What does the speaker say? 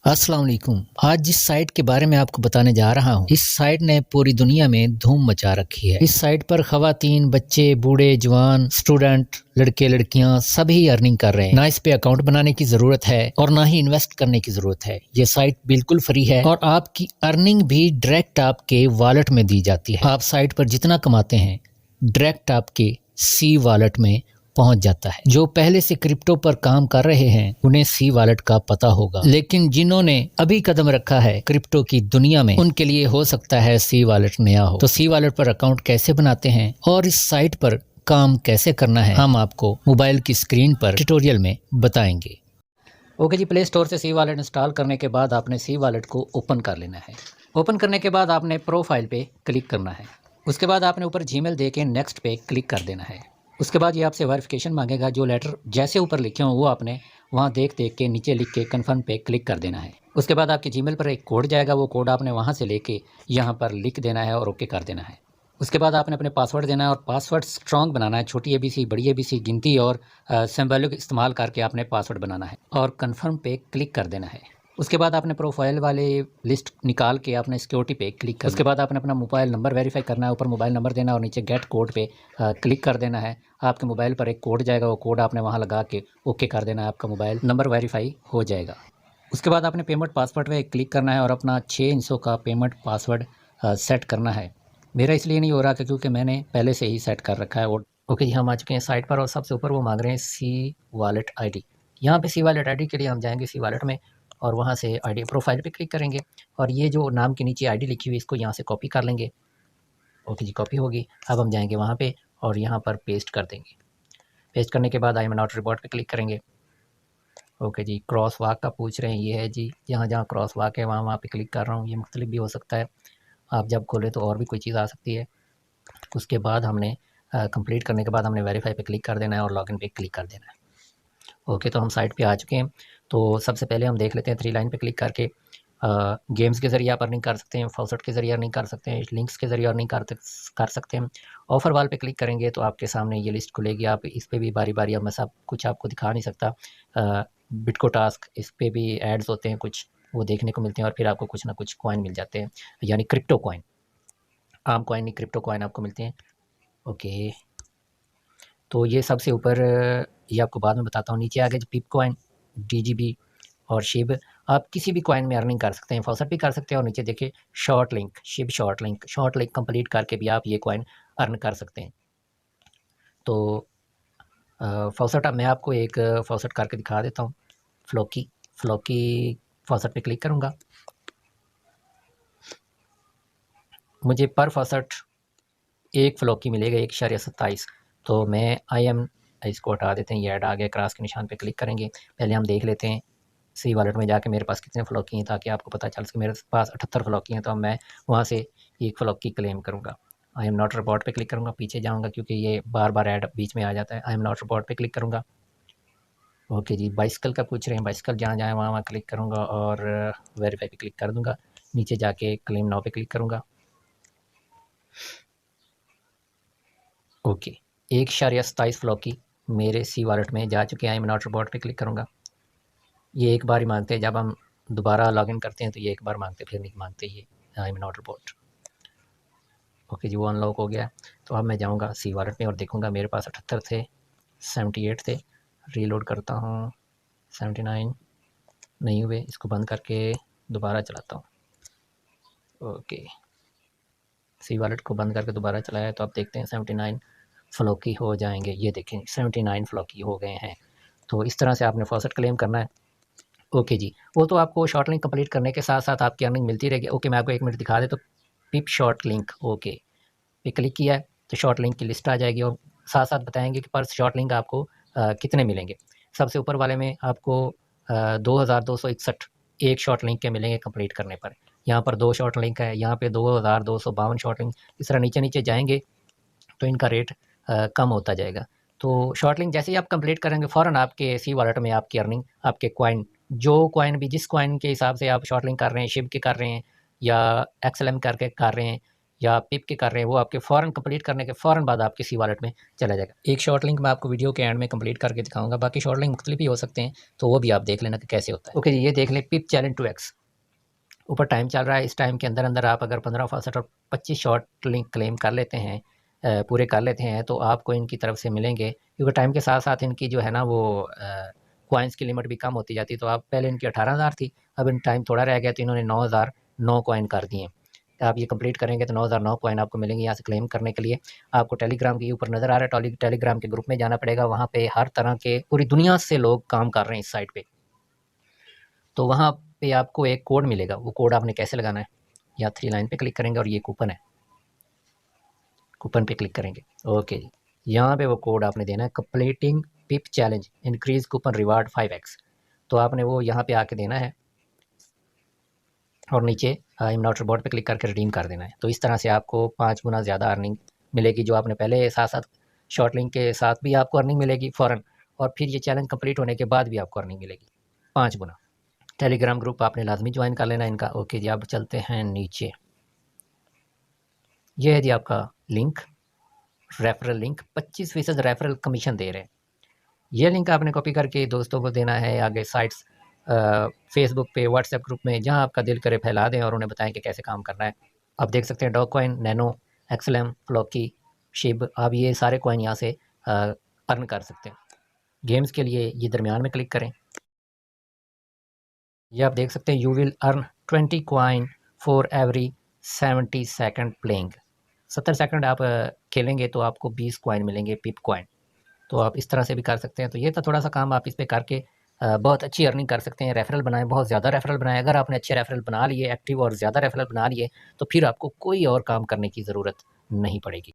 अस्सलाम वालेकुम। आज जिस साइट के बारे में आपको बताने जा रहा हूँ, इस साइट ने पूरी दुनिया में धूम मचा रखी है। इस साइट पर खवातीन, बच्चे, बूढ़े, जवान, स्टूडेंट, लड़के लड़कियां सभी अर्निंग कर रहे हैं। ना इस पे अकाउंट बनाने की जरूरत है और ना ही इन्वेस्ट करने की जरूरत है। ये साइट बिल्कुल फ्री है और आपकी अर्निंग भी डायरेक्ट आपके वॉलेट में दी जाती है। आप साइट पर जितना कमाते हैं डायरेक्ट आपके सी वॉलेट में पहुंच जाता है। जो पहले से क्रिप्टो पर काम कर रहे हैं उन्हें सी वॉलेट का पता होगा, लेकिन जिन्होंने अभी कदम रखा है क्रिप्टो की दुनिया में उनके लिए हो सकता है सी वॉलेट नया हो। तो सी वॉलेट पर अकाउंट कैसे बनाते हैं और इस साइट पर काम कैसे करना है, हम आपको मोबाइल की स्क्रीन पर ट्यूटोरियल में बताएंगे। ओके जी, प्ले स्टोर से सी वॉलेट इंस्टॉल करने के बाद आपने सी वॉलेट को ओपन कर लेना है। ओपन करने के बाद आपने प्रोफाइल पे क्लिक करना है। उसके बाद आपने ऊपर जीमेल दे के नेक्स्ट पे क्लिक कर देना है। उसके बाद ये आपसे वेरिफिकेशन मांगेगा। जो लेटर जैसे ऊपर लिखे हों वो आपने वहाँ देख के नीचे लिख के कन्फर्म पे क्लिक कर देना है। उसके बाद आपके जीमेल पर एक कोड जाएगा, वो कोड आपने वहाँ से लेके यहाँ पर लिख देना है और ओके कर देना है। उसके बाद आपने अपने पासवर्ड देना है और पासवर्ड स्ट्रॉन्ग बनाना है। छोटी ABC, बड़ी ABC, गिनती और सिंबॉलिक इस्तेमाल करके आपने पासवर्ड बनाना है और कन्फर्म पे क्लिक कर देना है। उसके बाद आपने प्रोफाइल वाले लिस्ट निकाल के आपने सिक्योरिटी पे क्लिक करना है। उसके बाद आपने अपना मोबाइल नंबर वेरीफाई करना है। ऊपर मोबाइल नंबर देना और नीचे गेट कोड पे क्लिक कर देना है। आपके मोबाइल पर एक कोड जाएगा, वो कोड आपने वहाँ लगा के ओके कर देना है। आपका मोबाइल नंबर वेरीफाई हो जाएगा। उसके बाद आपने पेमेंट पासवर्ड पे क्लिक करना है और अपना 6 इंचों का पेमेंट पासवर्ड सेट करना है। मेरा इसलिए नहीं हो रहा क्योंकि मैंने पहले से ही सेट कर रखा है। और ओके जी, हम आ चुके हैं साइट पर और सबसे ऊपर वो मांग रहे हैं सी वॉलेट ID। यहाँ पे सी वॉलेट ID के लिए हम जाएंगे सी वॉलेट में और वहाँ से ID प्रोफाइल पे क्लिक करेंगे और ये जो नाम के नीचे ID लिखी हुई इसको यहाँ से कॉपी कर लेंगे। ओके जी, कॉपी होगी। अब हम जाएंगे वहाँ पे और यहाँ पर पेस्ट कर देंगे। पेस्ट करने के बाद आई एम नॉट रिपोर्ट पे क्लिक करेंगे। ओके जी, क्रॉस वॉक का पूछ रहे हैं, ये है जी। जहाँ जहाँ क्रॉस वॉक है वहाँ वहाँ पे क्लिक कर रहा हूँ। ये मुख्तलिफ भी हो सकता है, आप जब खोलें तो और भी कोई चीज़ आ सकती है। उसके बाद हमने कंप्लीट करने के बाद हमने वेरीफाई पे क्लिक कर देना है और लॉगिन पे क्लिक कर देना है। ओके, तो हम साइट पे आ चुके हैं। तो सबसे पहले हम देख लेते हैं 3 लाइन पे क्लिक करके गेम्स के ज़रिए आप अर्निंग कर सकते हैं, फॉसेट के ज़रिए अर्निंग कर सकते हैं, लिंक्स के ज़रिए अर्निंग कर सकते हैं। ऑफ़र वाल पे क्लिक करेंगे तो आपके सामने ये लिस्ट खुलेगी। आप इस पे भी बारी-बारी, अब मैं सब कुछ आपको दिखा नहीं सकता। बिटको टास्क, इस पे भी एड्स होते हैं कुछ, वो देखने को मिलते हैं और फिर आपको कुछ ना कुछ कॉइन मिल जाते हैं, यानी क्रिप्टो कॉइन। आम कॉइन नहीं, क्रिप्टो कॉइन आपको मिलते हैं। ओके, तो ये सबसे ऊपर ये आपको बाद में बताता हूँ। नीचे आ गए पिप कॉइन, DGB और शिब। आप किसी भी कॉइन में अर्निंग कर सकते हैं, फॉसेट भी कर सकते हैं। और नीचे देखिए short link, Shiv short link complete करके भी आप ये कॉइन अर्न कर सकते हैं। तो फॉसेट, अब मैं आपको एक फॉसेट करके दिखा देता हूँ। फ्लोकी फॉसेट पे क्लिक करूँगा। मुझे पर फॉसेट एक फ्लोकी मिलेगा 1.27। तो मैं इसको हटा देते हैं, ये ऐड आ गया, क्रॉस के निशान पे क्लिक करेंगे। पहले हम देख लेते हैं सी वॉलेट में जाके मेरे पास कितने फ्लॉकी हैं, ताकि आपको पता चल सके। मेरे पास 78 फ्लॉकी हैं, तो मैं वहाँ से एक फ्लॉकी क्लेम करूँगा। आई एम नॉट रिपोर्ट पे क्लिक करूँगा, पीछे जाऊँगा क्योंकि ये बार बार ऐड बीच में आ जाता है। आई एम नॉट रिपोर्ट पे क्लिक करूँगा। ओके जी, बाइसिकल का पूछ रहे हैं, बाइसिकल जहाँ जाए वहाँ वहाँ क्लिक करूँगा और वेरीफाई पे क्लिक कर दूँगा। नीचे जाके क्लेम नाउ पे क्लिक करूँगा। ओके, 1.27 फ्लॉकी मेरे सी वॉलेट में जा चुके हैं। आई एम नॉट रिपोर्ट पे क्लिक करूँगा। ये एक बार ही मांगते हैं, जब हम दोबारा लॉगिन करते हैं तो ये एक बार मांगते, फिर नहीं मांगते ये I am not report. Okay जी, वो अनलॉक हो गया। तो अब मैं जाऊंगा सी वॉलेट में और देखूंगा मेरे पास 78 थे, 78 थे। रीलोड करता हूँ, 79 नहीं हुए। इसको बंद करके दोबारा चलाता हूँ। ओके, सी वॉलेट को बंद करके दोबारा चलाया तो आप देखते हैं 79 फ्लॉकी हो जाएंगे। ये देखें 79 फ्लॉकी हो गए हैं। तो इस तरह से आपने फॉसेट क्लेम करना है। ओके जी, वो तो आपको शॉर्ट लिंक कंप्लीट करने के साथ साथ आपकी अर्निंग मिलती रहेगी। ओके, मैं आपको 1 मिनट दिखा दे तो पिप शॉर्ट लिंक, ओके पे क्लिक किया है तो शॉर्ट लिंक की लिस्ट आ जाएगी और साथ साथ बताएंगे कि पर शॉर्ट लिंक आपको कितने मिलेंगे। सबसे ऊपर वाले में आपको 2261 एक शॉर्ट लिंक के मिलेंगे कंप्लीट करने पर। यहाँ पर 2 शॉर्ट लिंक है, यहाँ पे 2252 शॉर्ट लिंक। इस तरह नीचे नीचे जाएंगे तो इनका रेट कम होता जाएगा। तो शॉर्ट लिंक जैसे ही आप कंप्लीट करेंगे फ़ौरन आपके सी वॉलेट में आपकी अर्निंग, आपके कॉइन, जो कॉइन भी जिस कॉइन के हिसाब से आप शॉर्ट लिंक कर रहे हैं, शिब के कर रहे हैं या XLM करके कर रहे हैं या पिप के कर रहे हैं वो आपके फ़ौरन कंप्लीट करने के फ़ौरन बाद आपके सी वॉलेट में चला जाएगा। एक शॉर्ट लिंक मैं आपको वीडियो के एंड में कंप्लीट करके दिखाऊंगा, बाकी शॉर्ट लिंक मुख्तलिफ भी हो सकते हैं, तो वो भी आप देख लेना कि कैसे होता है। ओके जी, ये देख लें पिप चैलेंज 2x। ऊपर टाइम चल रहा है, इस टाइम के अंदर अंदर आप अगर 15 62 और 25 शॉर्ट लिंक क्लेम कर लेते हैं, पूरे कर लेते हैं, तो आपको इनकी तरफ से मिलेंगे। क्योंकि टाइम के साथ साथ इनकी जो है ना वो कॉइन्स की लिमिट भी कम होती जाती है। तो आप पहले इनकी 18,000 थी, अब इन टाइम थोड़ा रह गया तो इन्होंने 9,009 कॉइन कर दिए। आप ये कंप्लीट करेंगे तो 9,009 कॉइन आपको मिलेंगे। यहाँ से क्लेम करने के लिए आपको टेलीग्राम के ऊपर नज़र आ रहा है, टेलीग्राम के ग्रुप में जाना पड़ेगा। वहाँ पे हर तरह के पूरी दुनिया से लोग काम कर रहे हैं इस साइट पे, तो वहाँ पे आपको एक कोड मिलेगा। वो कोड आपने कैसे लगाना है, या 3 लाइन पे क्लिक करेंगे और ये कूपन है, कूपन पे क्लिक करेंगे। ओके जी, यहाँ पे वो कोड आपने देना है, completing PIP challenge increase coupon reward 5x। तो आपने वो यहाँ पे आके देना है और नीचे आई एम नॉट रोबोट पे क्लिक करके रिडीम कर देना है। तो इस तरह से आपको 5 गुना ज़्यादा अर्निंग मिलेगी, जो आपने पहले साथ साथ शॉर्ट लिंक के साथ भी आपको अर्निंग मिलेगी फ़ौरन, और फिर ये चैलेंज कंप्लीट होने के बाद भी आपको अर्निंग मिलेगी 5 गुना। टेलीग्राम ग्रुप आपने लाजमी ज्वाइन कर लेना इनका। ओके जी, अब चलते हैं नीचे। ये है जी आपका link, referral link, 25% referral commission दे रहे हैं। ये लिंक आपने कॉपी करके दोस्तों को देना है, आगे साइट्स फेसबुक पे, व्हाट्सएप ग्रुप में, जहां आपका दिल करे फैला दें और उन्हें बताएं कि कैसे काम करना है। आप देख सकते हैं dog coin, nano, एक्सलम, Floki, Shiv, आप ये सारे कॉइन यहाँ से अर्न कर सकते हैं। गेम्स के लिए ये दरमियान में क्लिक करें। ये आप देख सकते हैं you will earn 20 coin for every 70 second playing. 70 second आप खेलेंगे तो आपको 20 कॉइन मिलेंगे, पिप कॉइन। तो आप इस तरह से भी कर सकते हैं। तो ये था थोड़ा सा काम, आप इस पे करके बहुत अच्छी अर्निंग कर सकते हैं। रेफरल बनाएं, बहुत ज़्यादा रेफरल बनाएं। अगर आपने अच्छे रेफरल बना लिए, एक्टिव और ज़्यादा रेफरल बना लिए, तो फिर आपको कोई और काम करने की ज़रूरत नहीं पड़ेगी।